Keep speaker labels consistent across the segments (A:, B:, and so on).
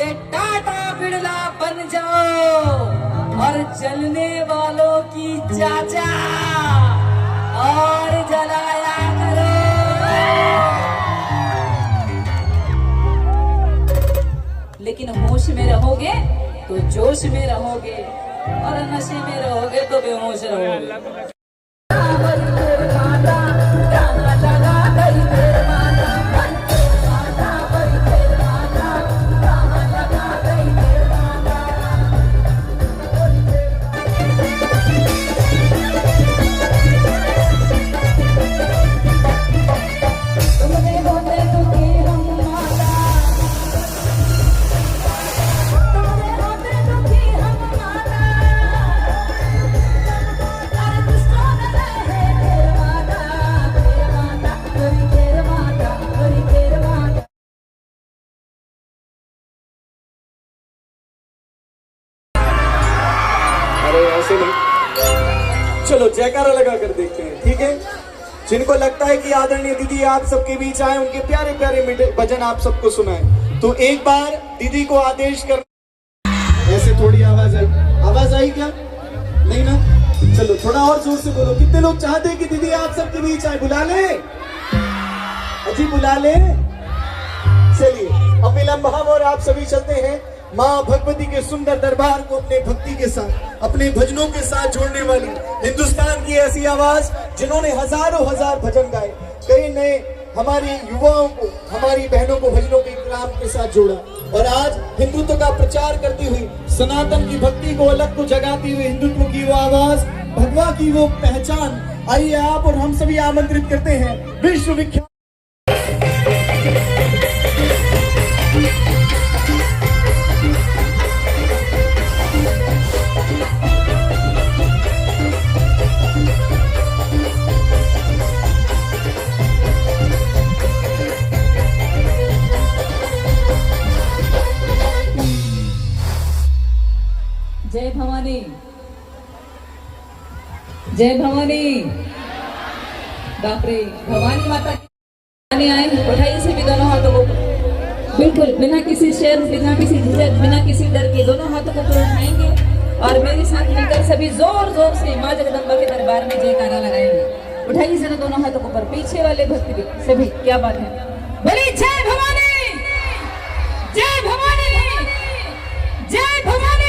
A: के टाटा बिरला बन जाओ और जलने वालों की चाचा और जलाया करो। लेकिन होश में रहोगे तो जोश में रहोगे और नशे में रहोगे तो बेहोश रहोगे।
B: चलो जयकारा लगा कर देखते हैं, ठीक है। जिनको लगता है कि आदरणीय दीदी आप सबके बीच आए, उनके प्यारे प्यारे भजन आप सबको सुनाए, तो एक बार दीदी को आदेश कर। ऐसे थोड़ी आवाज आई क्या? नहीं ना? चलो थोड़ा और जोर से बोलो। कितने लोग चाहते हैं कि दीदी आप सबके बीच आए? बुला ले अजी, बुला ले। चलिए अब विलंब हम और आप सभी चलते हैं माँ भगवती के सुंदर दरबार को अपने भक्ति के साथ, अपने भजनों के साथ जोड़ने वाली हिंदुस्तान की ऐसी आवाज जिन्होंने हजारों हजार भजन गाए, कई नए हमारी युवाओं को, हमारी बहनों को भजनों के इकराम के साथ जोड़ा, और आज हिंदुत्व का प्रचार करती हुई, सनातन की भक्ति को अलग को जगाती हुई हिंदुत्व की वो आवाज, भगवा की वो पहचान, आइए आप और हम सभी आमंत्रित करते हैं विश्व विख्यात।
A: जय भवानी, जय भवानी। बाप रे, भवानी माता आए, उठाइए से भी दोनों हाथों को, बिल्कुल बिना किसी शर्म, बिना किसी झिझक, बिना किसी डर के दोनों हाथों को उठाएंगे और मेरे साथ मिलकर सभी जोर जोर से माँ जगदम्बा के दरबार में जयकारा लगाएंगे। उठाइए से दोनों हाथों को ऊपर, पीछे वाले भक्त भी सभी, क्या बात है। बोलिए जय भवानी, जय भवानी, जय भवानी,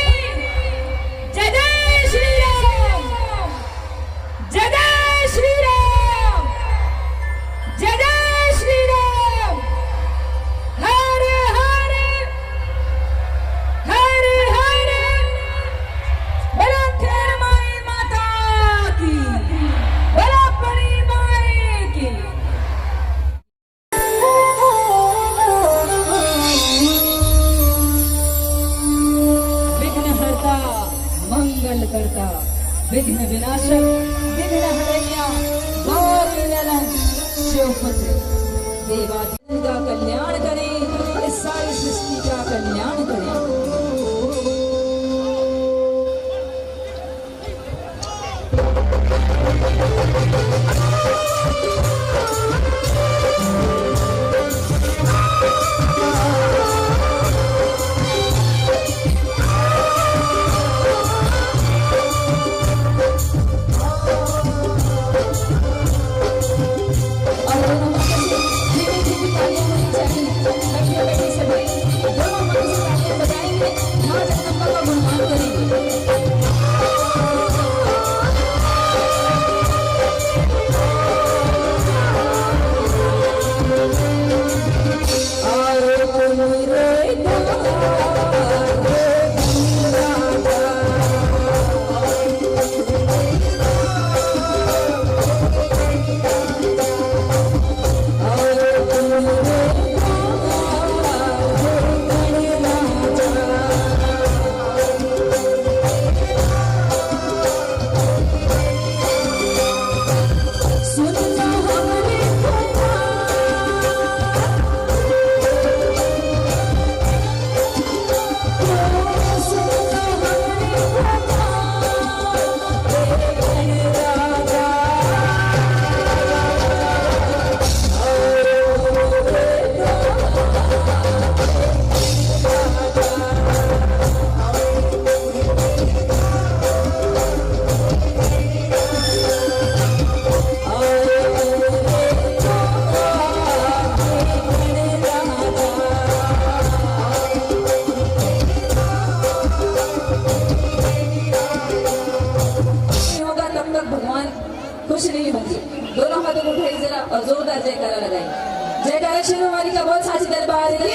A: जय जय श्री राम, जय जय श्री राम, जय जय श्री राम। हर हर हर हर, बड़ा खैर माई माता की, बड़ा बड़ी माई की। विघ्नहर्ता मंगल करता, विघ्न विनाशक, विघ्न हरैया, गौरी नयन शिवपुत्र, देवादिदेव का कल्याण करे, इस सारी सृष्टि का कल्याण करे। जोरदार जयकारा लगाएं। जयकारा शेरों वाली का बहुत साची दरबार की।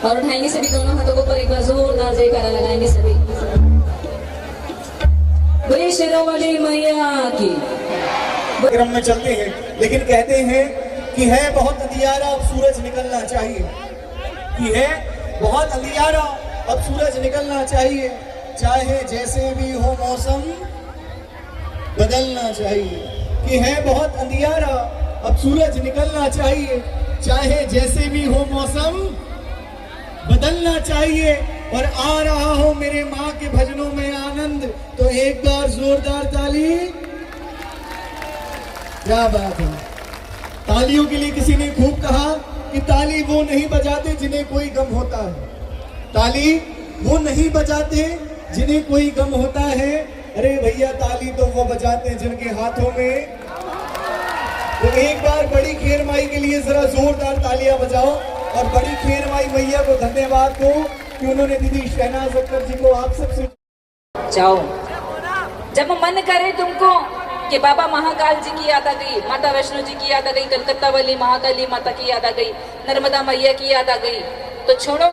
A: और उठाएंगे सभी दोनों हाथों को ऊपर, एक बार जोरदार जयकारा लगाएंगे सभी। बोले शेरों वाली मैया की।
B: क्रम में चलते हैं, लेकिन कहते हैं कि है बहुत अंधियारा अब सूरज निकलना चाहिए, कि है बहुत अंधियारा अब सूरज निकलना चाहिए, चाहे जैसे भी हो मौसम बदलना चाहिए। कि है बहुत अंधियारा अब सूरज निकलना चाहिए, चाहे जैसे भी हो मौसम बदलना चाहिए। और आ रहा हो मेरे माँ के भजनों में आनंद, तो एक बार जोरदार ताली। क्या बात है। तालियों के लिए किसी ने खूब कहा कि ताली वो नहीं बजाते जिन्हें कोई गम होता है, ताली वो नहीं बजाते जिन्हें कोई गम होता है। अरे भैया, ताली तो वो बजाते हैं जिनके हाथों में। तो एक बार बड़ी खेर माई के लिए जरा जोरदार तालियां बजाओ, और बड़ी खेर माई मैया को धन्यवाद दो कि उन्होंने दीदी शहनाज अख्तर जी को आप सबसे
A: जाओ। जब मन करे तुमको कि बाबा महाकाल जी की याद आ गई, माता वैष्णो जी की याद आ गई, कलकत्ता वाली महाकाली माता की याद आ गई, नर्मदा मैया की याद आ गई, तो छोड़ो।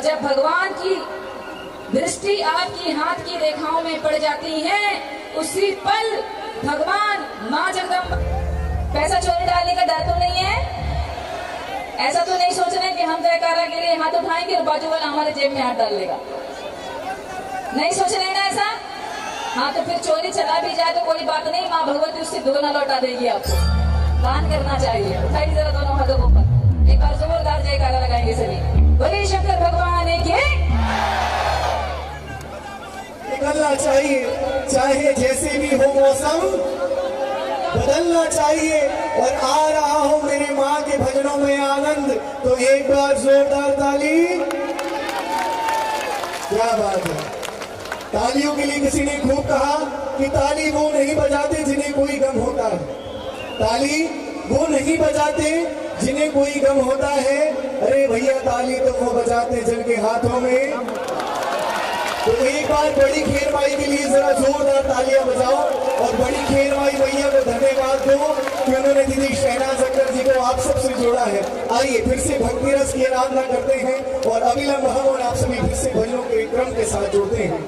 A: और जब भगवान की दृष्टि आपकी हाथ की रेखाओं में पड़ जाती है, उसी पल भगवान माँ जगदम्बा, पैसा चोरी डालने का डर तो नहीं है? ऐसा तो नहीं सोच रहे कि हम जयकारा के लिए हाथ उठाएंगे और बाजू वाला हमारे जेब में हाथ डाल लेगा? नहीं सोच रहे ना ऐसा? हाँ, तो फिर चोरी चला भी जाए तो कोई बात नहीं, माँ भगवती उससे दोगुना लौटा देगी आपको। दान करना चाहिए। उठाइए जरा दोनों हाथों को ऊपर, एक बार जोरदार जयकारा लगाएंगे सभी। बोले शंकर भगवान की।
B: निकलना चाहिए, चाहे जैसे भी हो मौसम, बदलना चाहिए। और आ रहा हो मेरे माँ के भजनों में आनंद, तो एक बार जोरदार ताली। क्या बात है। तालियों के लिए किसी ने खूब कहा कि ताली वो नहीं बजाते जिन्हें कोई गम होता है, ताली वो नहीं बजाते जिन्हें कोई गम होता है। अरे भैया, ताली तो वो बजाते जिनके हाथों में। तो एक बार बड़ी खेर माई के लिए जरा जोरदार तालियां बजाओ और बड़ी खेर माई भैया को धन्यवाद दो कि उन्होंने दीदी शहनाज अख्तर जी को आप सबसे जोड़ा है। आइए फिर से भक्ति रस की आराधना करते हैं और अविलंब हम और आप सभी फिर से भजनों के क्रम के साथ जुड़ते हैं।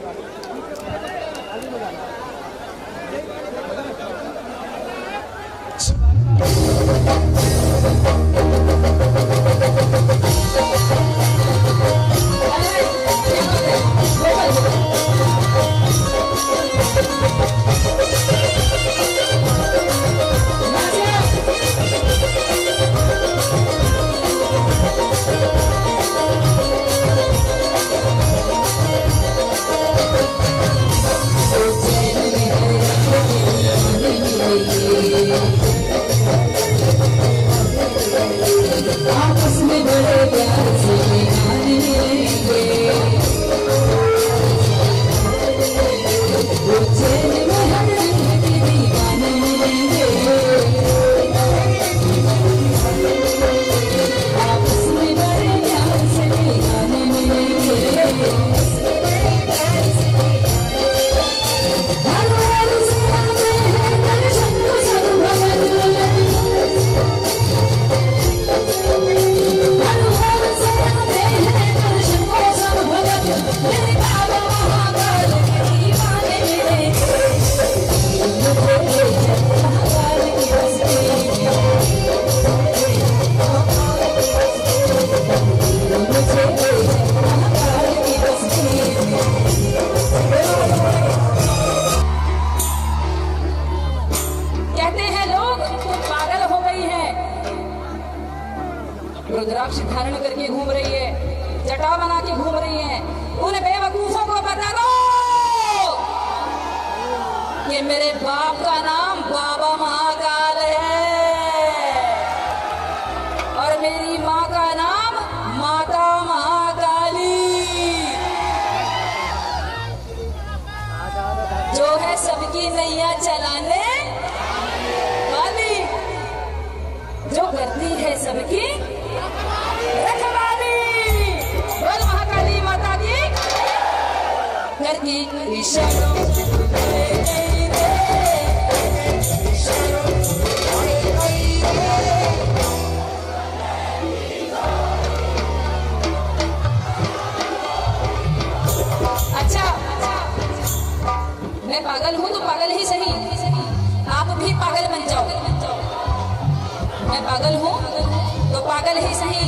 A: आपस में बड़े प्यार से गाने मिलेंगे, वो चैन में हर रंग के दीवाने मिलेंगे। आपस में बड़े प्यार से गाने मिलेंगे, हर हर से आते हैं दर्शन को सब भगवान। रुद्राक्ष धारण करके घूम रही है, जटा बना के घूम रही है। उन बेवकूफों को बता दो कि मेरे बाप का नाम बाबा महाकाल है और मेरी माँ का नाम माता महाकाली, जो है सबकी नैया चलाने वाली, जो करती है सबकी रखवाली। बोल महाकाली माता की। करके इशारों अच्छा, मैं पागल हूँ तो पागल ही सही, आप भी पागल बन जाओ। मैं पागल हूँ तो पागल ही सही,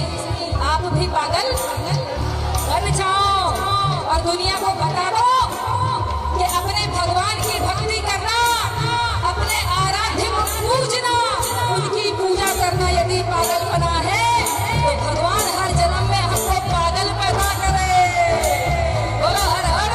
A: आप भी पागल बन जाओ और दुनिया को बता दो कि अपने भगवान की भक्ति करना, अपने आराध्य को पूजना, उनकी पूजा करना यदि पागल बना है तो भगवान हर जन्म में हमको पागल पैदा करे। बोलो हर हर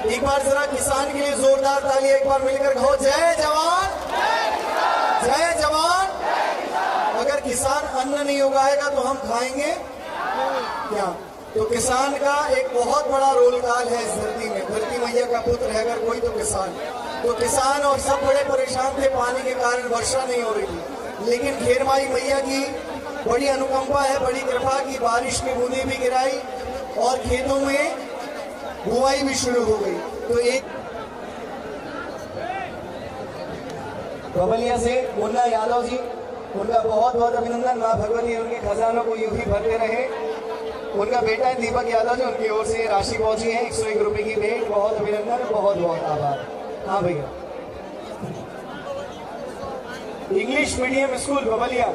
B: एक बार जरा किसान के लिए जोरदार ताली एक बार मिलकर कहो, जय जवान जय जवान। अगर किसान अन्न नहीं उगाएगा तो हम खाएंगे क्या? तो किसान का एक बहुत बड़ा रोल काल है इस धरती में। धरती मैया का पुत्र है अगर कोई तो किसान। तो किसान और सब बड़े परेशान थे, पानी के कारण वर्षा नहीं हो रही थी। लेकिन खेरमाई मैया की बड़ी अनुकंपा है, बड़ी कृपा की बारिश की बूंदें भी गिराई और खेतों में बुआई भी शुरू हो गई। तो एक बबलिया से मुन्ना यादव जी, उनका बहुत बहुत अभिनंदन। माँ भगवती उनके खजानों को यूं ही भरते रहे। उनका बेटा है दीपक यादव जी, उनकी ओर से राशि पहुंची है 101 रुपए की भेंट। बहुत अभिनंदन, बहुत बहुत आभार। हाँ भैया, इंग्लिश मीडियम स्कूल बबलिया,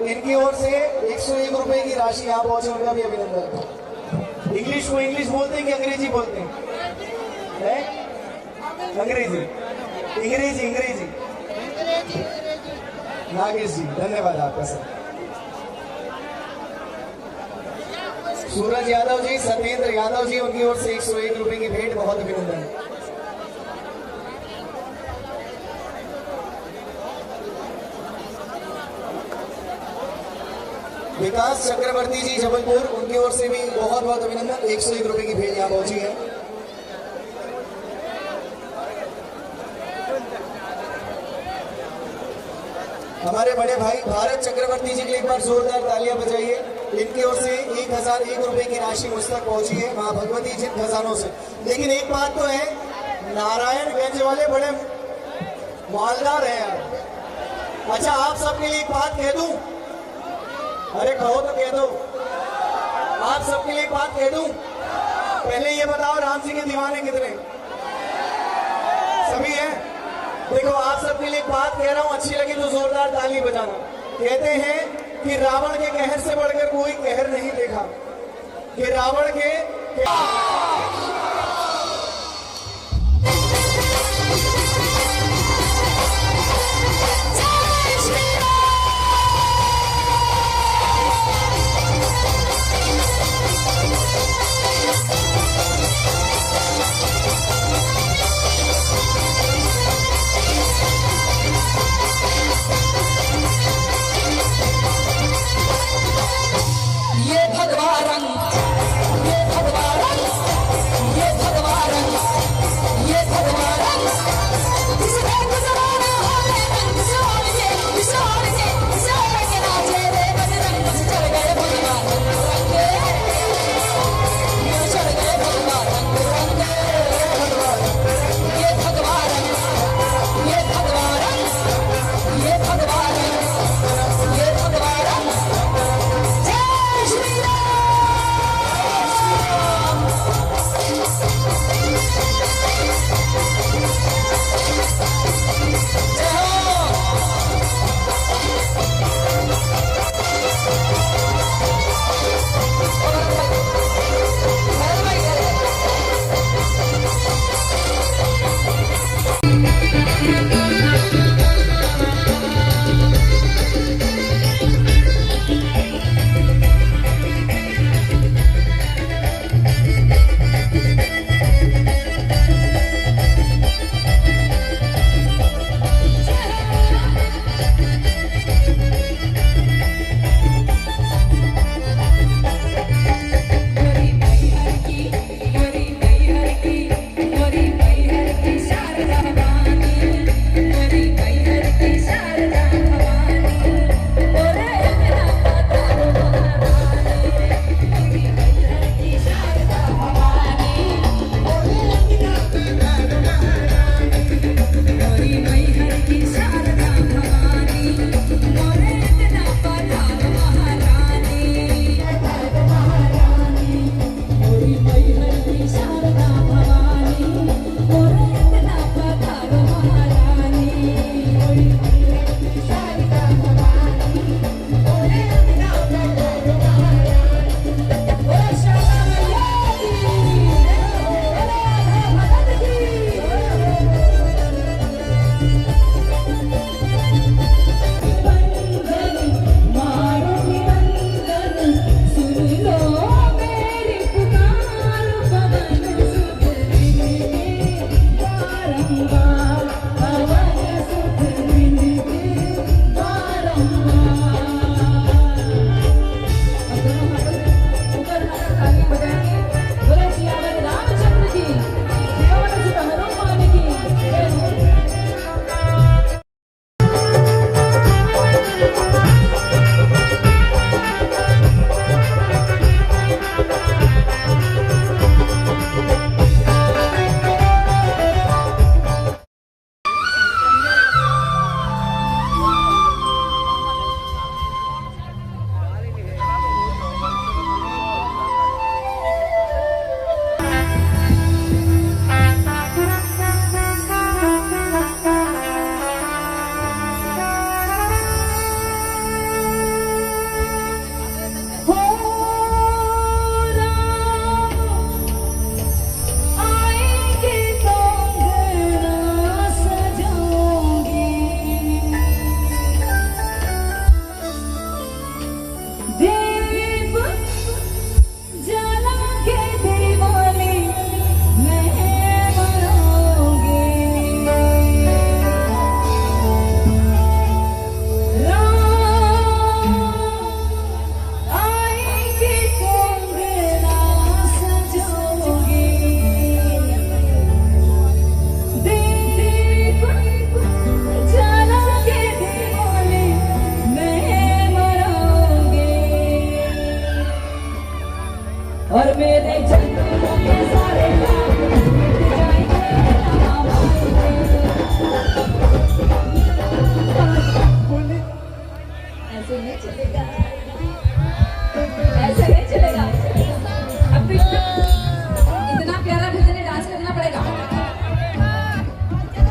B: इनकी ओर से 101 रुपए की राशि यहाँ पहुंचे, उनका भी अभिनंदन। इंग्लिश को इंग्लिश बोलते हैं कि अंग्रेजी बोलते हैं? अंग्रेजी, अंग्रेजी, अंग्रेजी। नागेश जी, धन्यवाद आपका सर। सूरज यादव जी, सत्येंद्र यादव जी, उनकी ओर से 101 रुपए की भेंट। बहुत अभिनंदन। विकास चक्रवर्ती जी जबलपुर, उनकी ओर से भी बहुत बहुत अभिनंदन। 101 रुपए की भेंट यहाँ पहुंची है। हमारे बड़े भाई भारत चक्रवर्ती जी के एक बार जोरदार तालियां बजाइए। इनकी ओर से 1001 रुपए की राशि मुझ तक पहुंची है माँ भगवती जिन खजानों से। लेकिन एक बात तो है, नारायणगंज वाले बड़े मालदार हैं यार। अच्छा, आप सबके लिए एक बात कह दूं? अरे कहो तो कह दो। आप सबके लिए एक बात कह दूं? पहले ये बताओ, राम जी के दीवाने कितने? सभी हैं? देखो, आप सबके लिए एक बात कह रहा हूं, अच्छी लगी तो जोरदार ताली बजाना। कहते हैं कि रावण के कहर से बढ़कर कोई कहर नहीं देखा। कि रावण के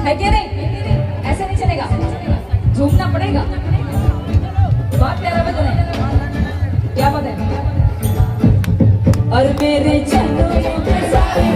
A: है क्या नहीं? ऐसे नहीं चलेगा, झूमना पड़ेगा। बहुत प्यारा भजन है, क्या बात है। और मेरे चलो के सारे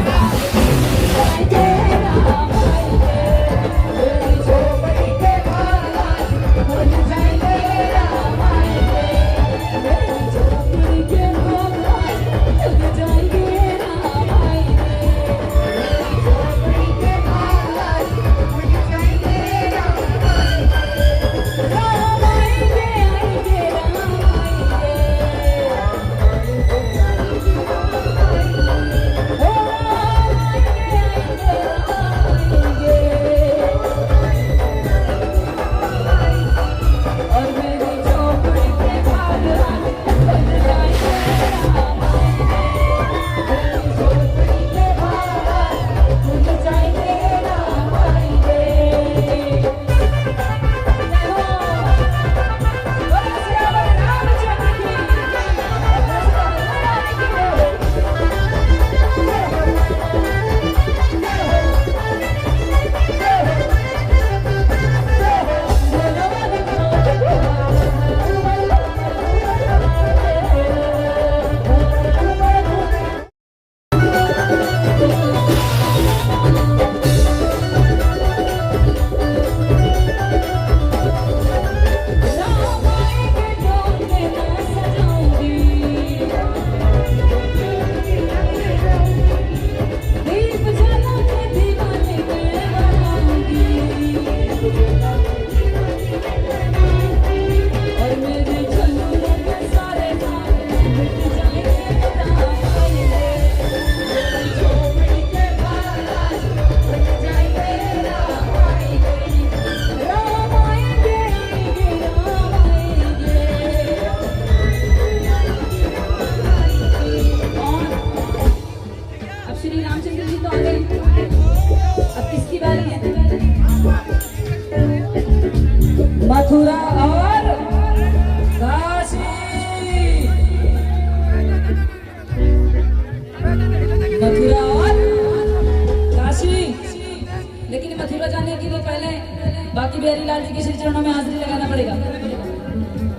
A: मथुरा और काशी। मथुरा और काशी। लेकिन मथुरा जाने के लिए पहले बाकी बिहारी लाल जी के श्री चरणों में हाजिरी लगाना पड़ेगा।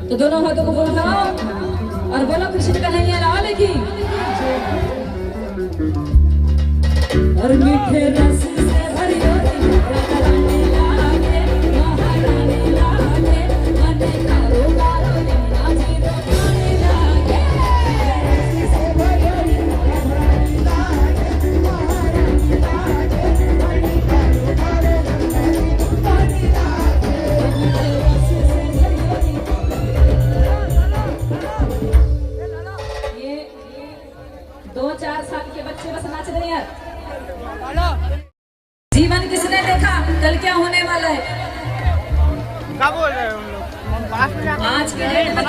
A: तो दोनों हाथों को उठाओ और बोलो कृष्ण कन्हैया लाल की। और मीठे रस से भरी रानी लागे, महारानी लागे, मने कारो कारो नाची रानी लागे। रस से भरी रानी लागे, महारानी लागे, मने कारो कारो नाची लागे। रस से भरी। ये 2-4 साल के बच्चे बस नाच रहे हैं यार। जीवन किसने देखा कल क्या होने वाला है?
C: क्या बोल रहे हैं उन लोग?
A: आज के डेट में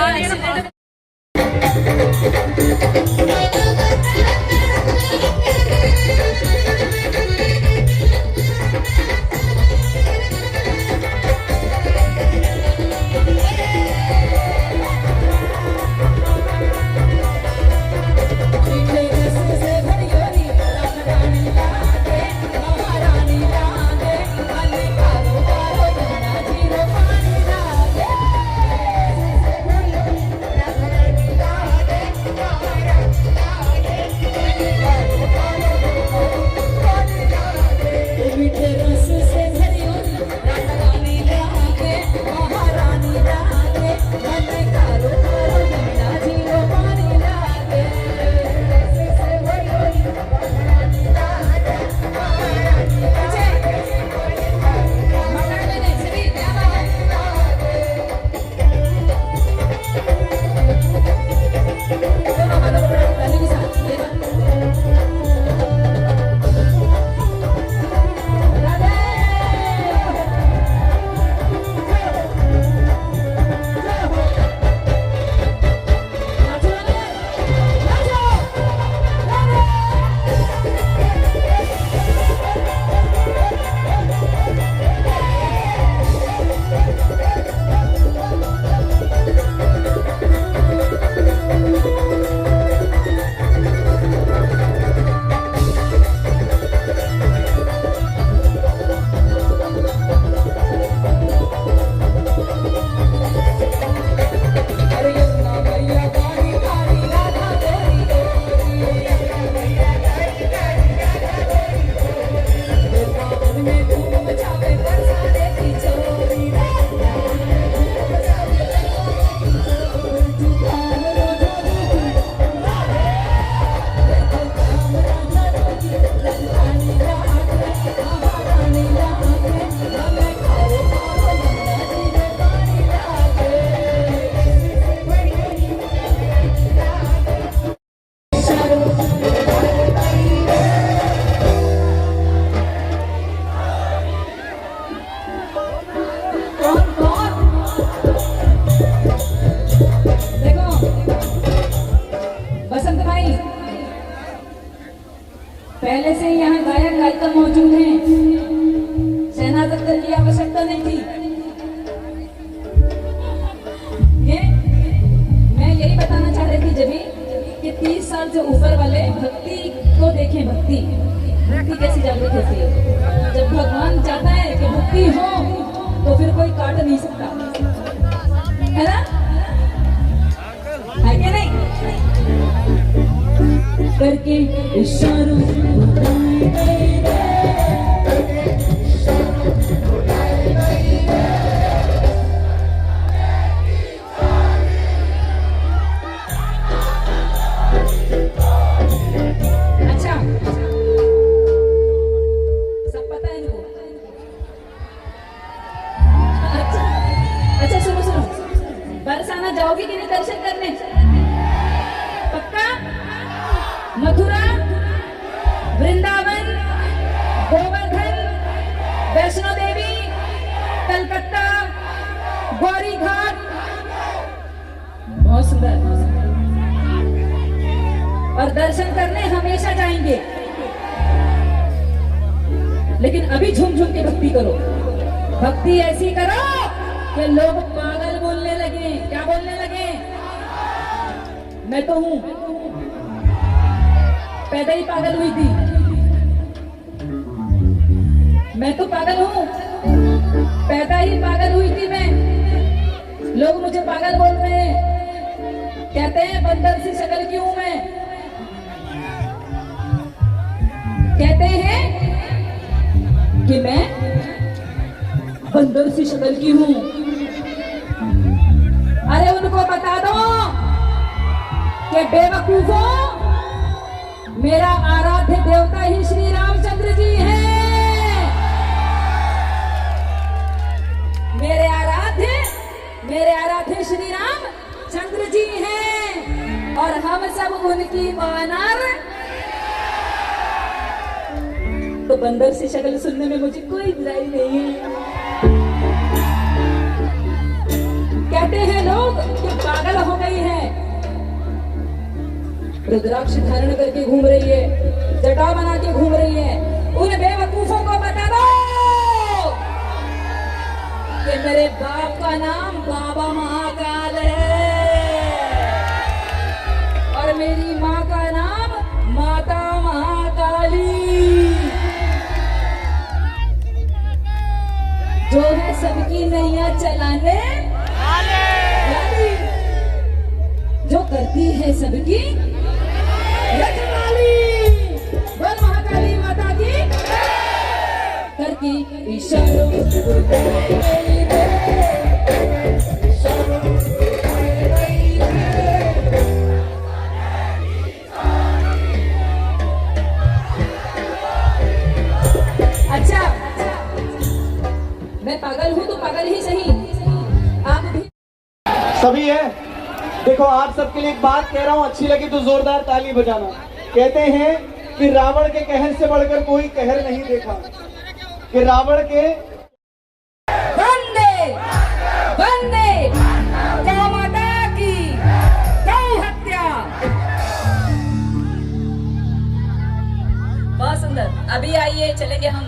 A: सबसे ऊपर वाले भक्ति को देखें। भक्ति भक्ति कैसी जागृत होती है। जब भगवान चाहता है कि भक्ति हो तो फिर कोई काट नहीं सकता, है ना? है कि नहीं? करके इशारों बरसाना जाओगे कि नहीं दर्शन करने? पक्का? मथुरा, वृंदावन, गोवर्धन, वैष्णो देवी, कलकत्ता, गौरी घाट, बहुत सुंदर। और दर्शन करने हमेशा जाएंगे, लेकिन अभी झूम झूम के भक्ति करो। भक्ति ऐसी करो कि लोग पागल बोलने लगे। क्या बोलने लगे? मैं तो हूं, पैदा ही पागल हुई थी। मैं तो पागल हूं, पैदा ही पागल हुई थी मैं। लोग मुझे पागल बोल रहे हैं, कहते हैं बंदर सी शक्ल की हूं मैं। कहते हैं कि मैं बंदर सी शक्ल की हूं। अरे उनको बता दो कि बेवकूफों, मेरा आराध्य देवता ही श्री रामचंद्र जी हैं। मेरे आराध्य श्री रामचंद्र जी हैं, और हम सब उनकी वानर। तो बंदर सी शक्ल सुनने में मुझे कोई बुराई नहीं है। कहते हैं लोग कि पागल हो गई है, रुद्राक्ष धारण करके घूम रही है, जटा बना के घूम रही है। उन बेवकूफों को बता दो कि मेरे बाप का नाम बाबा महाकाल है और मेरी माँ का नाम माता महाकाली, जो है सबकी नैया चलाने वाली, जो करती है सबकी रखवाली। बोल महाकाली माता की। करके इशारों अच्छा, मैं पागल हूं तो पागल ही सही, आप भी
B: सभी है। देखो आप सबके लिए एक बात कह रहा हूं, अच्छी लगी तो जोरदार ताली बजाना। कहते हैं कि रावण के कहर से बढ़कर कोई कहर नहीं देखा, कि रावण के
A: वंदे वंदे गौ माता की गौ हत्या। बहुत सुंदर। अभी आइए चलेंगे हम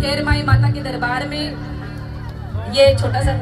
A: खेर माई माता के दरबार में। ये छोटा सा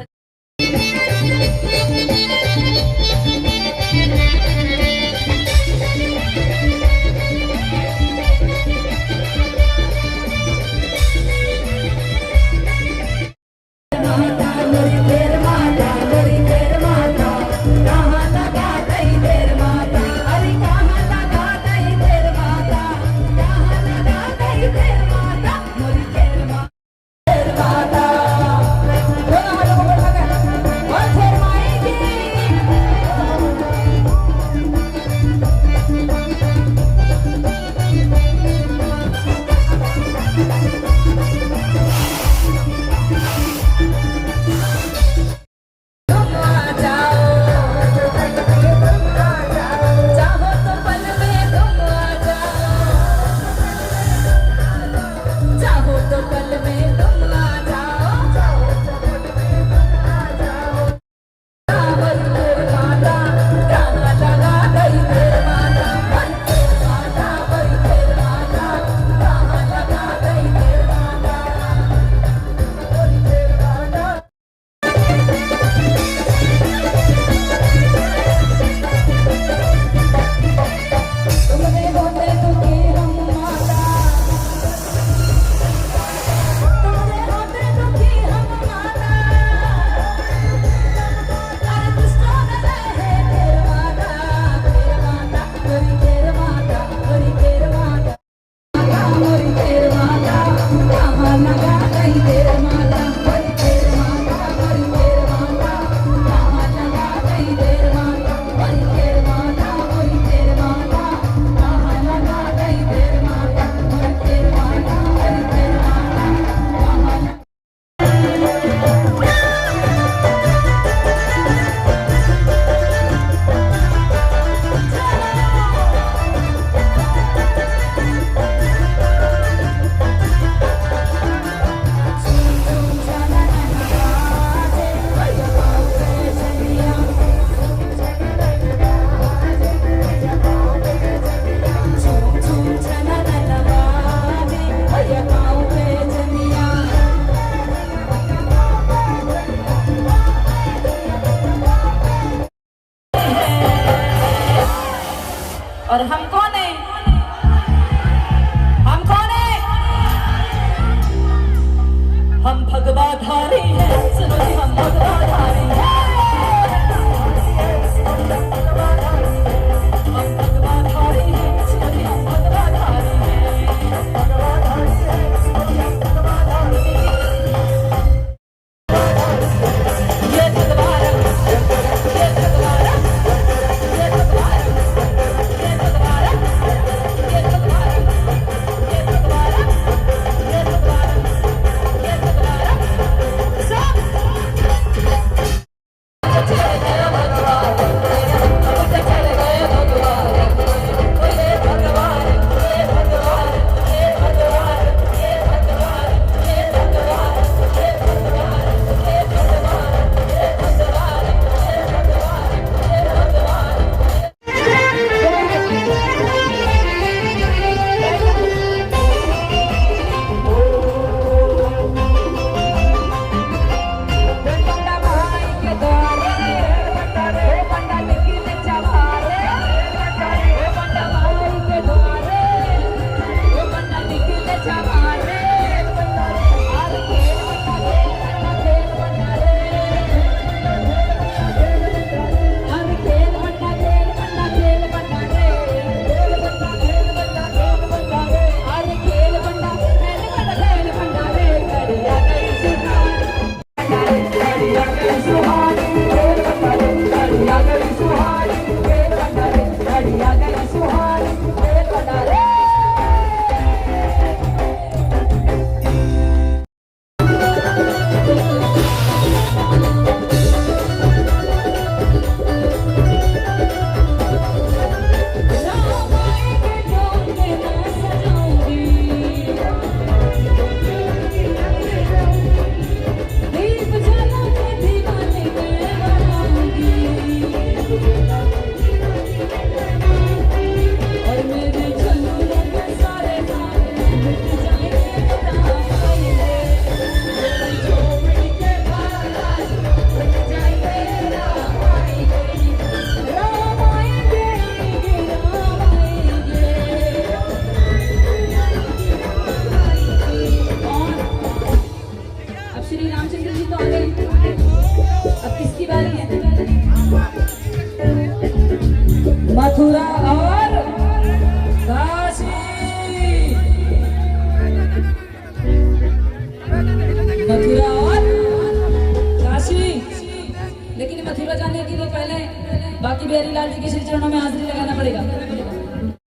A: और हम कौन है? हम कौन है? हम भगवाधारी हैं। सुनो जी, हम भगवाधारी हैं। हम भगवाधारी हैं। सुनो जी, हम भगवाधारी हैं। ये भगवान, ये भगवान, ये भगवान, ये भगवान, ये भगवान, ये भगवान, ये भगवान, ये भगवान। सब चले गए भगवान, अब चले गए भगवान। ये भगवान, ये भगवान, ये भगवान, ये भगवान, ये भगवान, ये भगवान, ये भगवान, ये भगवान, ये भगवान, ये भगवान। पंडा भाई के द्वारे, ओ पंडा निकले चवारे, ओ पंडा भाई के द्वारे, ओ पंडा निकले चवारे। हर खेल पंडा खेल पंडा रे, हर खेल पंडा खेल पंडा खेल पंडा रे, हर खेल पंडा खेल पंडा रे। कड़िया गई सुहानी, कड़िया गई सुहानी, खेल पंडा रे, कड़िया गई सुहानी, खेल पंडा रे, कड़िया गई सुहानी, खेल पंडा रे। रामायण के जोन में मैं सजाऊंगी, दीप जला के दीवाने मैं बनाऊंगी। और मेरे झंडों में सारे गाने मिट जाएंगे, राम आएंगे। मेरी झोपड़ी के बारात मिट जाएंगे, राम आएंगे। राम आएंगे, आएंगे, राम आएंगे। कौन? अब श्री रामचंद्र जी तो आ गए, अब किसकी बारी है? मथुरा और काशी। मथुरा और काशी। लेकिन मथुरा जाने के लिए पहले बाकी बिहारी लाल जी के श्री चरणों में हाजिरी लगाना पड़ेगा।